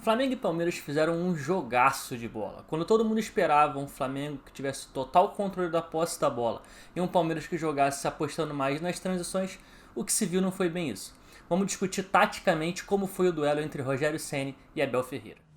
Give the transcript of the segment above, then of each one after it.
Flamengo e Palmeiras fizeram um jogaço de bola. Quando todo mundo esperava um Flamengo que tivesse total controle da posse da bola e um Palmeiras que jogasse apostando mais nas transições, o que se viu não foi bem isso. Vamos discutir taticamente como foi o duelo entre Rogério Ceni e Abel Ferreira.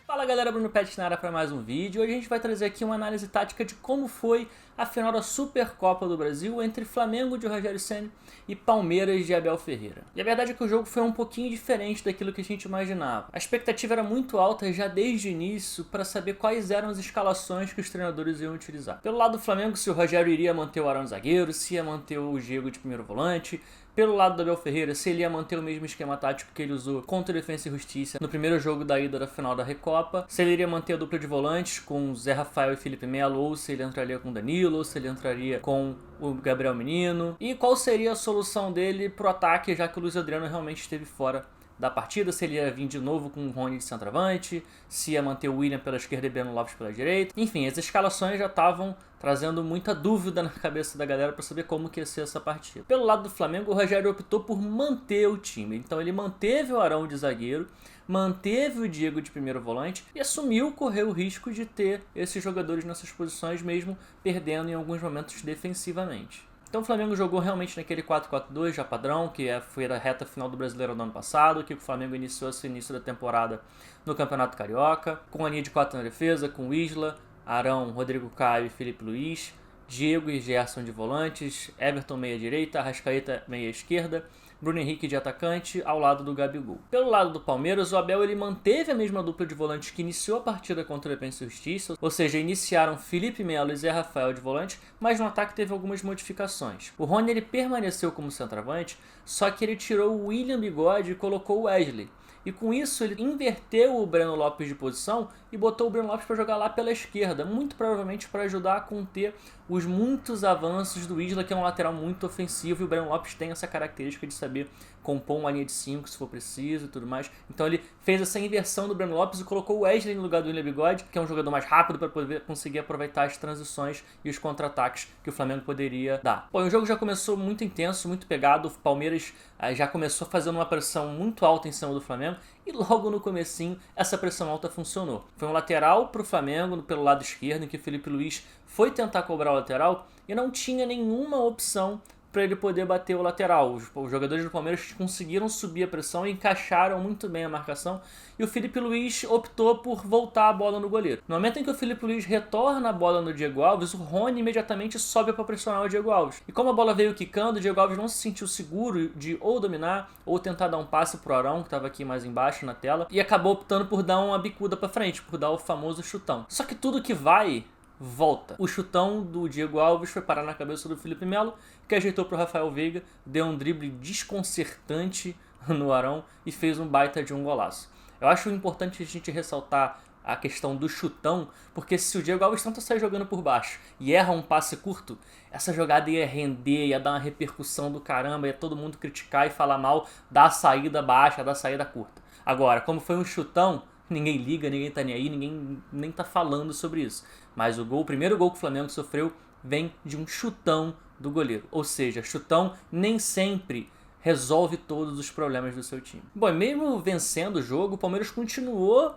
Fala galera, Bruno Pet na área para mais um vídeo. Hoje a gente vai trazer aqui uma análise tática de como foi a final da Supercopa do Brasil entre Flamengo de Rogério Ceni e Palmeiras de Abel Ferreira. E a verdade é que o jogo foi um pouquinho diferente daquilo que a gente imaginava. A expectativa era muito alta já desde o início para saber quais eram as escalações que os treinadores iam utilizar. Pelo lado do Flamengo, se o Rogério iria manter o Arão zagueiro, se ia manter o Diego de primeiro volante. Pelo lado do Abel Ferreira, se ele ia manter o mesmo esquema tático que ele usou contra o Defensa e Justiça no primeiro jogo da ida da final da Recopa, se ele iria manter a dupla de volantes com Zé Rafael e Felipe Melo, ou se ele entraria com Danilo, ou se ele entraria com o Gabriel Menino, e qual seria a solução dele pro ataque, já que o Luiz Adriano realmente esteve fora da partida, se ele ia vir de novo com o Rony de centroavante, se ia manter o William pela esquerda e Breno Lopes pela direita. Enfim, as escalações já estavam trazendo muita dúvida na cabeça da galera para saber como que ia ser essa partida. Pelo lado do Flamengo, o Rogério optou por manter o time. Então ele manteve o Arão de zagueiro, manteve o Diego de primeiro volante e assumiu correr o risco de ter esses jogadores nessas posições, mesmo perdendo em alguns momentos defensivamente. Então o Flamengo jogou realmente naquele 4-4-2 já padrão, que foi a reta final do Brasileiro do ano passado, que o Flamengo iniciou esse início da temporada no Campeonato Carioca, com a linha de 4 na defesa, com Isla, Arão, Rodrigo Caio e Felipe Luiz, Diego e Gerson de volantes, Everton meia direita, Arrascaeta meia esquerda, Bruno Henrique de atacante ao lado do Gabigol. Pelo lado do Palmeiras, o Abel ele manteve a mesma dupla de volantes que iniciou a partida contra o Defensa e Justiça, ou seja, iniciaram Felipe Melo e Zé Rafael de volante, mas no ataque teve algumas modificações. O Rony ele permaneceu como centroavante, só que ele tirou o William Bigode e colocou o Wesley. E com isso ele inverteu o Breno Lopes de posição e botou o Breno Lopes para jogar lá pela esquerda, muito provavelmente para ajudar a conter os muitos avanços do Isla, que é um lateral muito ofensivo, e o Breno Lopes tem essa característica de saber compor uma linha de 5 se for preciso e tudo mais. Então ele fez essa inversão do Breno Lopes e colocou o Wesley no lugar do William Bigode, que é um jogador mais rápido para poder conseguir aproveitar as transições e os contra-ataques que o Flamengo poderia dar. Bom, o jogo já começou muito intenso, muito pegado, o Palmeiras já começou fazendo uma pressão muito alta em cima do Flamengo, e logo no comecinho essa pressão alta funcionou. Foi um lateral para o Flamengo pelo lado esquerdo, em que o Felipe Luiz foi tentar cobrar o lateral e não tinha nenhuma opção para ele poder bater o lateral. Os jogadores do Palmeiras conseguiram subir a pressão e encaixaram muito bem a marcação, e o Felipe Luiz optou por voltar a bola no goleiro. No momento em que o Felipe Luiz retorna a bola no Diego Alves, o Rony imediatamente sobe para pressionar o Diego Alves. E como a bola veio quicando, o Diego Alves não se sentiu seguro de ou dominar ou tentar dar um passe pro Arão, que estava aqui mais embaixo na tela, e acabou optando por dar uma bicuda para frente, por dar o famoso chutão. Só que tudo que vai volta. O chutão do Diego Alves foi parar na cabeça do Felipe Melo, que ajeitou para o Rafael Veiga, deu um drible desconcertante no Arão e fez um baita de um golaço. Eu acho importante a gente ressaltar a questão do chutão, porque se o Diego Alves tenta sair jogando por baixo e erra um passe curto, essa jogada ia render, ia dar uma repercussão do caramba, ia todo mundo criticar e falar mal da saída baixa, da saída curta. Agora, como foi um chutão, ninguém liga, ninguém tá nem aí, ninguém nem tá falando sobre isso. Mas o primeiro gol que o Flamengo sofreu vem de um chutão do goleiro. Ou seja, chutão nem sempre resolve todos os problemas do seu time. Bom, e mesmo vencendo o jogo, o Palmeiras continuou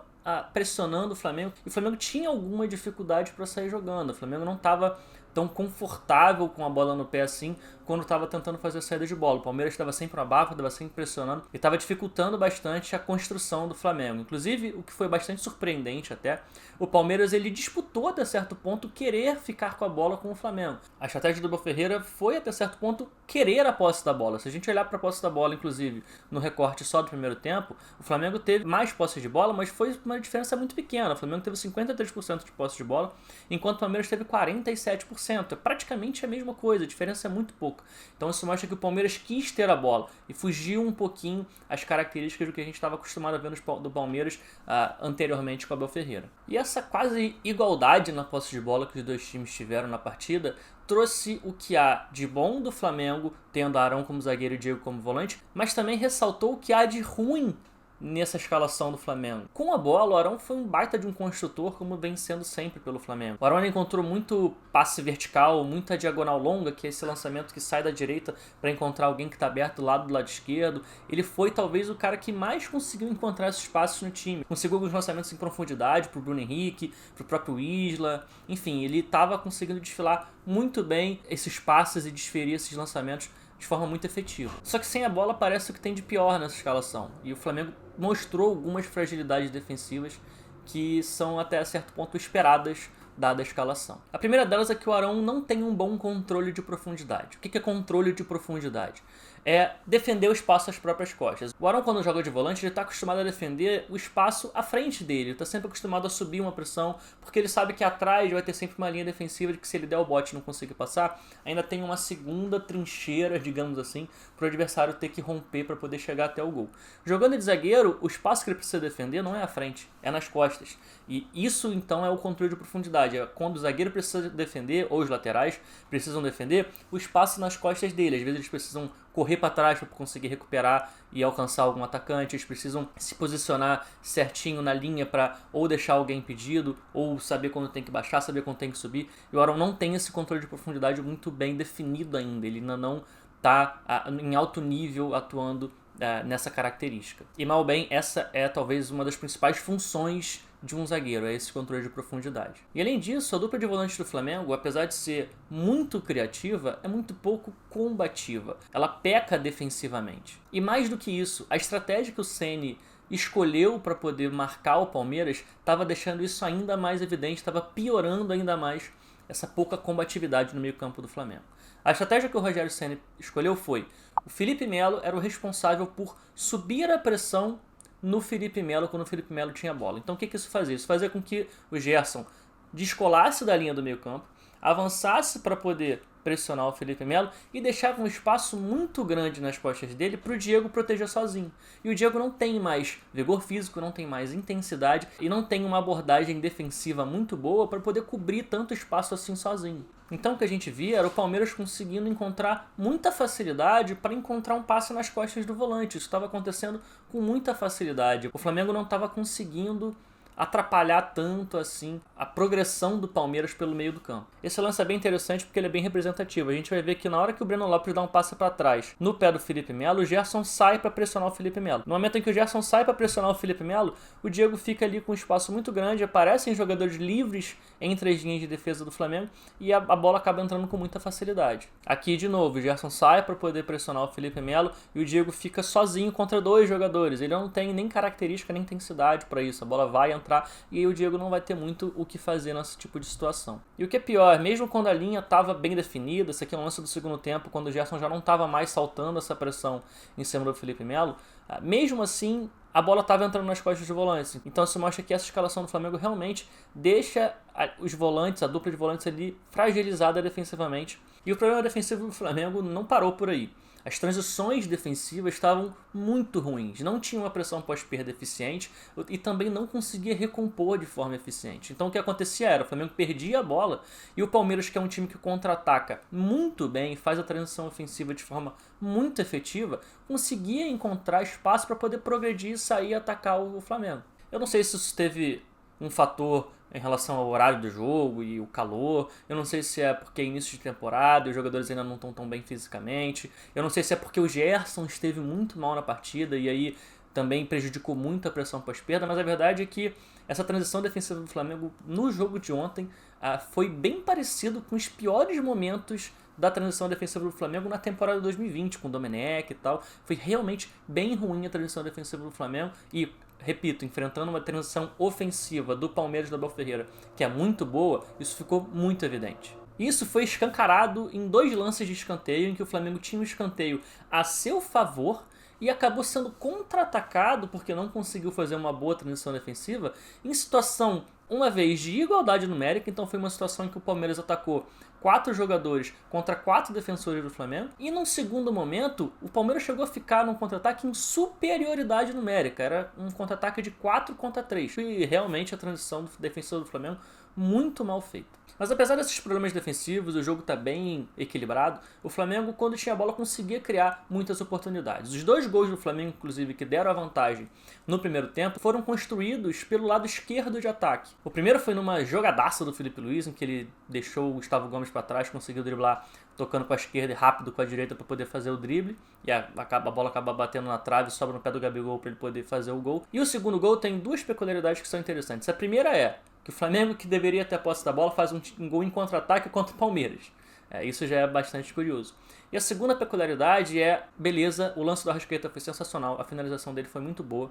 pressionando o Flamengo, e o Flamengo tinha alguma dificuldade para sair jogando. O Flamengo não estava tão confortável com a bola no pé assim quando estava tentando fazer a saída de bola. O Palmeiras estava sempre no abafo, estava sempre pressionando e estava dificultando bastante a construção do Flamengo. Inclusive, o que foi bastante surpreendente até, o Palmeiras ele disputou até certo ponto querer ficar com a bola com o Flamengo. A estratégia do Abel Ferreira foi até certo ponto querer a posse da bola. Se a gente olhar para a posse da bola, inclusive no recorte só do primeiro tempo, o Flamengo teve mais posse de bola, mas foi uma diferença muito pequena. O Flamengo teve 53% de posse de bola, enquanto o Palmeiras teve 47%. É praticamente a mesma coisa, a diferença é muito pouca. Então isso mostra que o Palmeiras quis ter a bola e fugiu um pouquinho as características do que a gente estava acostumado a ver do Palmeiras anteriormente com o Abel Ferreira. E essa quase igualdade na posse de bola que os dois times tiveram na partida trouxe o que há de bom do Flamengo, tendo Arão como zagueiro e Diego como volante, mas também ressaltou o que há de ruim nessa escalação do Flamengo. Com a bola, o Arão foi um baita de um construtor, como vem sendo sempre pelo Flamengo. O Arão encontrou muito passe vertical, muita diagonal longa, que é esse lançamento que sai da direita para encontrar alguém que está aberto do lado esquerdo. Ele foi talvez o cara que mais conseguiu encontrar esses passos no time. Conseguiu alguns lançamentos em profundidade para o Bruno Henrique, para o próprio Isla. Enfim, ele estava conseguindo desfilar muito bem esses passes e desferir esses lançamentos de forma muito efetiva. Só que sem a bola parece o que tem de pior nessa escalação. E o Flamengo mostrou algumas fragilidades defensivas que são até certo ponto esperadas dada a escalação. A primeira delas é que o Arão não tem um bom controle de profundidade. O que é controle de profundidade? É defender o espaço às próprias costas. O Arão, quando joga de volante, ele está acostumado a defender o espaço à frente dele. Ele está sempre acostumado a subir uma pressão, porque ele sabe que atrás vai ter sempre uma linha defensiva de que se ele der o bote e não conseguir passar, ainda tem uma segunda trincheira, digamos assim, para o adversário ter que romper para poder chegar até o gol. Jogando de zagueiro, o espaço que ele precisa defender não é à frente, é nas costas. E isso, então, é o controle de profundidade. É quando o zagueiro precisa defender, ou os laterais precisam defender, o espaço nas costas dele. Às vezes eles precisam correr para trás para conseguir recuperar e alcançar algum atacante, eles precisam se posicionar certinho na linha para ou deixar alguém impedido, ou saber quando tem que baixar, saber quando tem que subir. E o Arão não tem esse controle de profundidade muito bem definido ainda, ele ainda não está em alto nível atuando nessa característica. E mal bem, essa é talvez uma das principais funções de um zagueiro, é esse controle de profundidade. E além disso, a dupla de volantes do Flamengo, apesar de ser muito criativa, é muito pouco combativa. Ela peca defensivamente. E mais do que isso, a estratégia que o Ceni escolheu para poder marcar o Palmeiras estava deixando isso ainda mais evidente, estava piorando ainda mais essa pouca combatividade no meio-campo do Flamengo. A estratégia que o Rogério Ceni escolheu foi: o Felipe Melo era o responsável por subir a pressão no Felipe Melo quando o Felipe Melo tinha bola. Então o que isso fazia? Isso fazia com que o Gerson descolasse da linha do meio-campo, avançasse para poder pressionar o Felipe Melo e deixava um espaço muito grande nas costas dele para o Diego proteger sozinho. E o Diego não tem mais vigor físico, não tem mais intensidade e não tem uma abordagem defensiva muito boa para poder cobrir tanto espaço assim sozinho. Então o que a gente via era o Palmeiras conseguindo encontrar muita facilidade para encontrar um passe nas costas do volante. Isso estava acontecendo com muita facilidade. O Flamengo não estava conseguindo atrapalhar tanto assim a progressão do Palmeiras pelo meio do campo. Esse lance é bem interessante porque ele é bem representativo. A gente vai ver que na hora que o Breno Lopes dá um passe para trás no pé do Felipe Melo, o Gerson sai para pressionar o Felipe Melo. No momento em que o Gerson sai para pressionar o Felipe Melo, o Diego fica ali com um espaço muito grande, aparecem jogadores livres entre as linhas de defesa do Flamengo e a bola acaba entrando com muita facilidade. Aqui de novo, o Gerson sai para poder pressionar o Felipe Melo e o Diego fica sozinho contra dois jogadores. Ele não tem nem característica nem intensidade para isso. A bola vai entrar e aí o Diego não vai ter muito o que fazer nesse tipo de situação. E o que é pior, mesmo quando a linha estava bem definida, esse aqui é um lance do segundo tempo, quando o Gerson já não estava mais saltando essa pressão em cima do Felipe Melo, mesmo assim a bola estava entrando nas costas dos volantes. Então isso mostra que essa escalação do Flamengo realmente deixa os volantes, a dupla de volantes ali fragilizada defensivamente. E o problema defensivo do Flamengo não parou por aí. As transições defensivas estavam muito ruins, não tinha uma pressão pós-perda eficiente e também não conseguia recompor de forma eficiente. Então o que acontecia era, o Flamengo perdia a bola e o Palmeiras, que é um time que contra-ataca muito bem, faz a transição ofensiva de forma muito efetiva, conseguia encontrar espaço para poder progredir e sair e atacar o Flamengo. Eu não sei se isso teve um fator em relação ao horário do jogo e o calor. Eu não sei se é porque é início de temporada e os jogadores ainda não estão tão bem fisicamente. Eu não sei se é porque o Gerson esteve muito mal na partida e aí também prejudicou muito a pressão pós-perda, mas a verdade é que essa transição defensiva do Flamengo no jogo de ontem foi bem parecido com os piores momentos da transição defensiva do Flamengo na temporada de 2020, com o Domenech e tal. Foi realmente bem ruim a transição defensiva do Flamengo e, repito, enfrentando uma transição ofensiva do Palmeiras do Abel Ferreira, que é muito boa, isso ficou muito evidente. Isso foi escancarado em dois lances de escanteio, em que o Flamengo tinha um escanteio a seu favor e acabou sendo contra-atacado porque não conseguiu fazer uma boa transição defensiva, em situação, uma vez, de igualdade numérica. Então foi uma situação em que o Palmeiras atacou 4 jogadores contra 4 defensores do Flamengo. E num segundo momento, o Palmeiras chegou a ficar num contra-ataque em superioridade numérica. Era um contra-ataque de 4 contra 3. E realmente a transição defensiva do Flamengo muito mal feita. Mas apesar desses problemas defensivos, o jogo está bem equilibrado, o Flamengo, quando tinha a bola, conseguia criar muitas oportunidades. Os 2 gols do Flamengo, inclusive, que deram a vantagem no primeiro tempo, foram construídos pelo lado esquerdo de ataque. O primeiro foi numa jogadaça do Felipe Luiz, em que ele deixou o Gustavo Gomes para trás, conseguiu driblar tocando com a esquerda e rápido com a direita para poder fazer o drible, e a bola acaba batendo na trave, sobra no pé do Gabigol para ele poder fazer o gol. E o segundo gol tem 2 peculiaridades que são interessantes. A primeira é que o Flamengo, que deveria ter a posse da bola, faz um gol em contra-ataque contra o Palmeiras. Isso já é bastante curioso. E a segunda peculiaridade é, beleza, o lance do Arrascaeta foi sensacional, a finalização dele foi muito boa,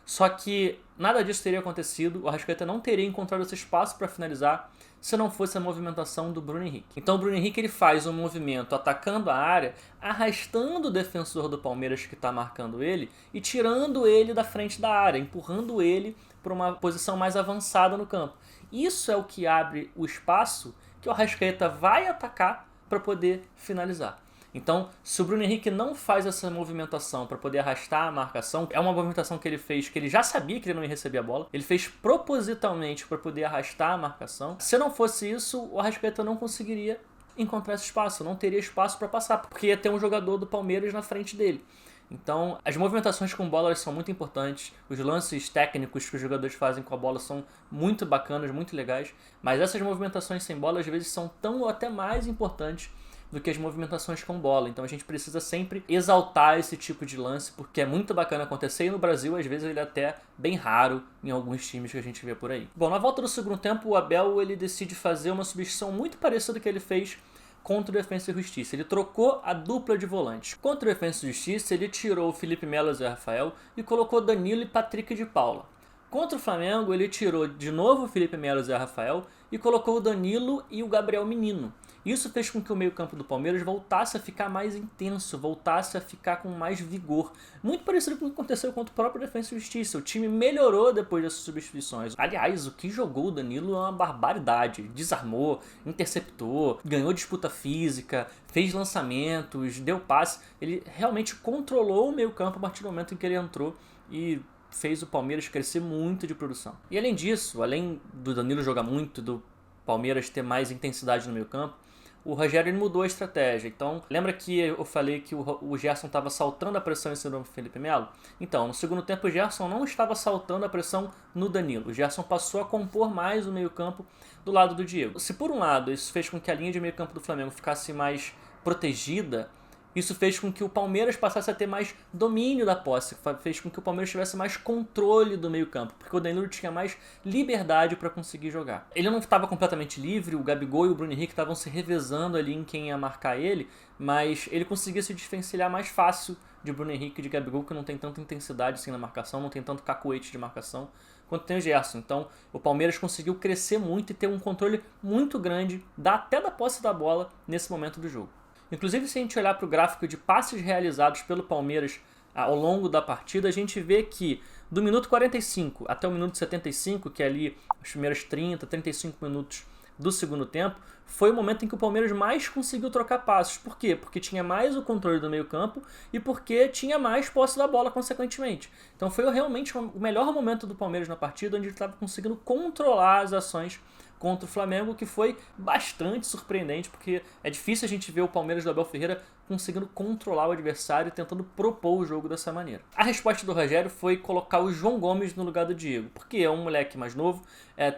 só que nada disso teria acontecido, o Arrascaeta não teria encontrado esse espaço para finalizar se não fosse a movimentação do Bruno Henrique. Então o Bruno Henrique ele faz um movimento atacando a área, arrastando o defensor do Palmeiras que está marcando ele e tirando ele da frente da área, empurrando ele para uma posição mais avançada no campo. Isso é o que abre o espaço que o Arrascaeta vai atacar para poder finalizar. Então, se o Bruno Henrique não faz essa movimentação para poder arrastar a marcação, é uma movimentação que ele fez que ele já sabia que ele não ia receber a bola, ele fez propositalmente para poder arrastar a marcação. Se não fosse isso, o Arrascaeta não conseguiria encontrar esse espaço, não teria espaço para passar, porque ia ter um jogador do Palmeiras na frente dele. Então, as movimentações com bola são muito importantes, os lances técnicos que os jogadores fazem com a bola são muito bacanas, muito legais, mas essas movimentações sem bola às vezes são tão ou até mais importantes do que as movimentações com bola. Então a gente precisa sempre exaltar esse tipo de lance, porque é muito bacana acontecer, e no Brasil às vezes ele é até bem raro em alguns times que a gente vê por aí. Bom, na volta do segundo tempo o Abel ele decide fazer uma substituição muito parecida que ele fez contra o Defensa e Justiça. Ele trocou a dupla de volantes. Contra o Defensa e Justiça ele tirou o Felipe Melo e o Zé Rafael e colocou Danilo e Patrick de Paula. Contra o Flamengo ele tirou de novo o Felipe Melo e o Zé Rafael e colocou o Danilo e o Gabriel Menino. Isso fez com que o meio-campo do Palmeiras voltasse a ficar mais intenso, voltasse a ficar com mais vigor. Muito parecido com o que aconteceu contra o próprio Defensa e Justiça. O time melhorou depois dessas substituições. Aliás, o que jogou o Danilo é uma barbaridade. Desarmou, interceptou, ganhou disputa física, fez lançamentos, deu passe. Ele realmente controlou o meio-campo a partir do momento em que ele entrou e fez o Palmeiras crescer muito de produção. E além disso, além do Danilo jogar muito, do Palmeiras ter mais intensidade no meio-campo, o Rogério ele mudou a estratégia. Então, lembra que eu falei que o Gerson estava saltando a pressão em cima do Felipe Melo? Então, no segundo tempo o Gerson não estava saltando a pressão no Danilo. O Gerson passou a compor mais o meio-campo do lado do Diego. Se por um lado isso fez com que a linha de meio-campo do Flamengo ficasse mais protegida, isso fez com que o Palmeiras passasse a ter mais domínio da posse, fez com que o Palmeiras tivesse mais controle do meio-campo, porque o Danilo tinha mais liberdade para conseguir jogar. Ele não estava completamente livre, o Gabigol e o Bruno Henrique estavam se revezando ali em quem ia marcar ele, mas ele conseguia se desvencilhar mais fácil de Bruno Henrique e de Gabigol, que não tem tanta intensidade assim na marcação, não tem tanto cacuete de marcação quanto tem o Gerson. Então o Palmeiras conseguiu crescer muito e ter um controle muito grande até da posse da bola nesse momento do jogo. Inclusive, se a gente olhar para o gráfico de passes realizados pelo Palmeiras ao longo da partida, a gente vê que do minuto 45 até o minuto 75, que é ali os primeiros 30, 35 minutos do segundo tempo, foi o momento em que o Palmeiras mais conseguiu trocar passos. Por quê? Porque tinha mais o controle do meio-campo e porque tinha mais posse da bola, consequentemente. Então foi realmente o melhor momento do Palmeiras na partida, onde ele estava conseguindo controlar as ações contra o Flamengo, que foi bastante surpreendente, porque é difícil a gente ver o Palmeiras do Abel Ferreira conseguindo controlar o adversário e tentando propor o jogo dessa maneira. A resposta do Rogério foi colocar o João Gomes no lugar do Diego, porque é um moleque mais novo,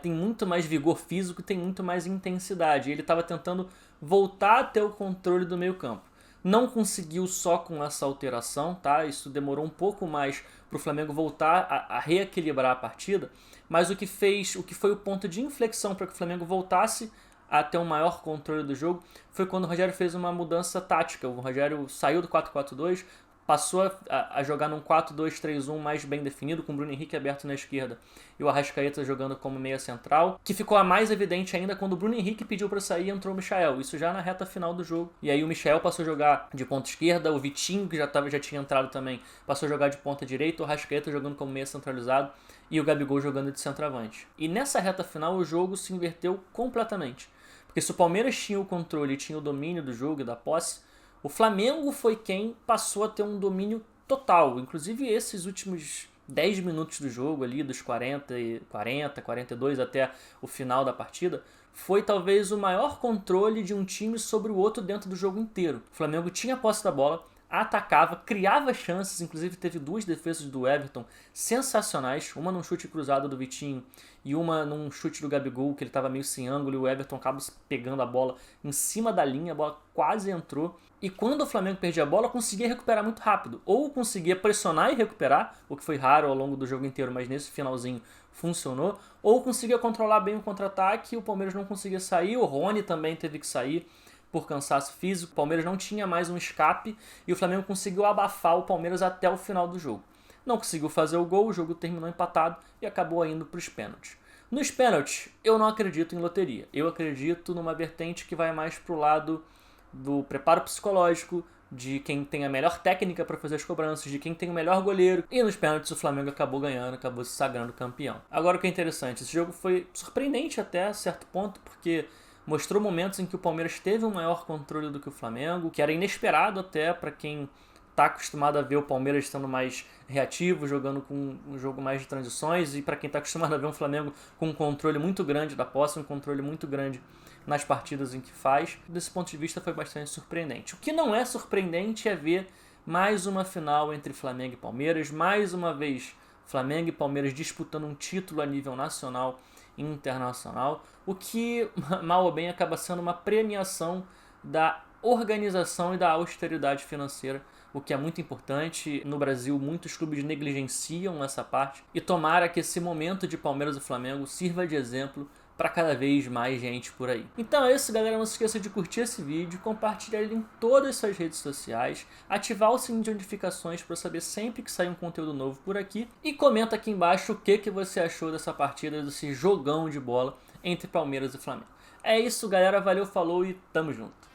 tem muito mais vigor físico, tem muito mais intensidade, e ele estava tentando voltar a ter o controle do meio campo. Não conseguiu só com essa alteração, tá? Isso demorou um pouco mais para o Flamengo voltar a reequilibrar a partida, mas o que foi o ponto de inflexão para que o Flamengo voltasse a ter um maior controle do jogo foi quando o Rogério fez uma mudança tática. O Rogério saiu do 4-4-2, passou a jogar num 4-2-3-1 mais bem definido, com o Bruno Henrique aberto na esquerda e o Arrascaeta jogando como meia central, que ficou a mais evidente ainda quando o Bruno Henrique pediu para sair e entrou o Michael, isso já na reta final do jogo. E aí o Michael passou a jogar de ponta esquerda, o Vitinho, que já tinha entrado também, passou a jogar de ponta direita, o Arrascaeta jogando como meia centralizado e o Gabigol jogando de centroavante. E nessa reta final o jogo se inverteu completamente, porque se o Palmeiras tinha o controle e tinha o domínio do jogo e da posse, o Flamengo foi quem passou a ter um domínio total. Inclusive esses últimos 10 minutos do jogo ali, dos 42 até o final da partida, foi talvez o maior controle de um time sobre o outro dentro do jogo inteiro. O Flamengo tinha a posse da bola, atacava, criava chances, inclusive teve 2 defesas do Everton sensacionais, uma num chute cruzado do Vitinho e uma num chute do Gabigol, que ele estava meio sem ângulo e o Everton acaba pegando a bola em cima da linha, a bola quase entrou. E quando o Flamengo perdia a bola, conseguia recuperar muito rápido, ou conseguia pressionar e recuperar, o que foi raro ao longo do jogo inteiro, mas nesse finalzinho funcionou, ou conseguia controlar bem o contra-ataque e o Palmeiras não conseguia sair, o Rony também teve que sair por cansaço físico, o Palmeiras não tinha mais um escape e o Flamengo conseguiu abafar o Palmeiras até o final do jogo. Não conseguiu fazer o gol, o jogo terminou empatado e acabou indo para os pênaltis. Nos pênaltis, eu não acredito em loteria. Eu acredito numa vertente que vai mais para o lado do preparo psicológico, de quem tem a melhor técnica para fazer as cobranças, de quem tem o melhor goleiro. E nos pênaltis o Flamengo acabou ganhando, acabou se sagrando campeão. Agora o que é interessante, esse jogo foi surpreendente até certo ponto, porque mostrou momentos em que o Palmeiras teve um maior controle do que o Flamengo, que era inesperado até para quem está acostumado a ver o Palmeiras sendo mais reativo, jogando com um jogo mais de transições, e para quem está acostumado a ver um Flamengo com um controle muito grande da posse, um controle muito grande nas partidas em que faz. Desse ponto de vista foi bastante surpreendente. O que não é surpreendente é ver mais uma final entre Flamengo e Palmeiras, mais uma vez Flamengo e Palmeiras disputando um título a nível nacional e internacional, o que, mal ou bem, acaba sendo uma premiação da organização e da austeridade financeira, o que é muito importante. No Brasil, muitos clubes negligenciam essa parte, e tomara que esse momento de Palmeiras e Flamengo sirva de exemplo para cada vez mais gente por aí. Então é isso, galera. Não se esqueça de curtir esse vídeo, compartilhar ele em todas as suas redes sociais, ativar o sininho de notificações para saber sempre que sair um conteúdo novo por aqui, e comenta aqui embaixo o que você achou dessa partida, desse jogão de bola entre Palmeiras e Flamengo. É isso, galera. Valeu, falou e tamo junto.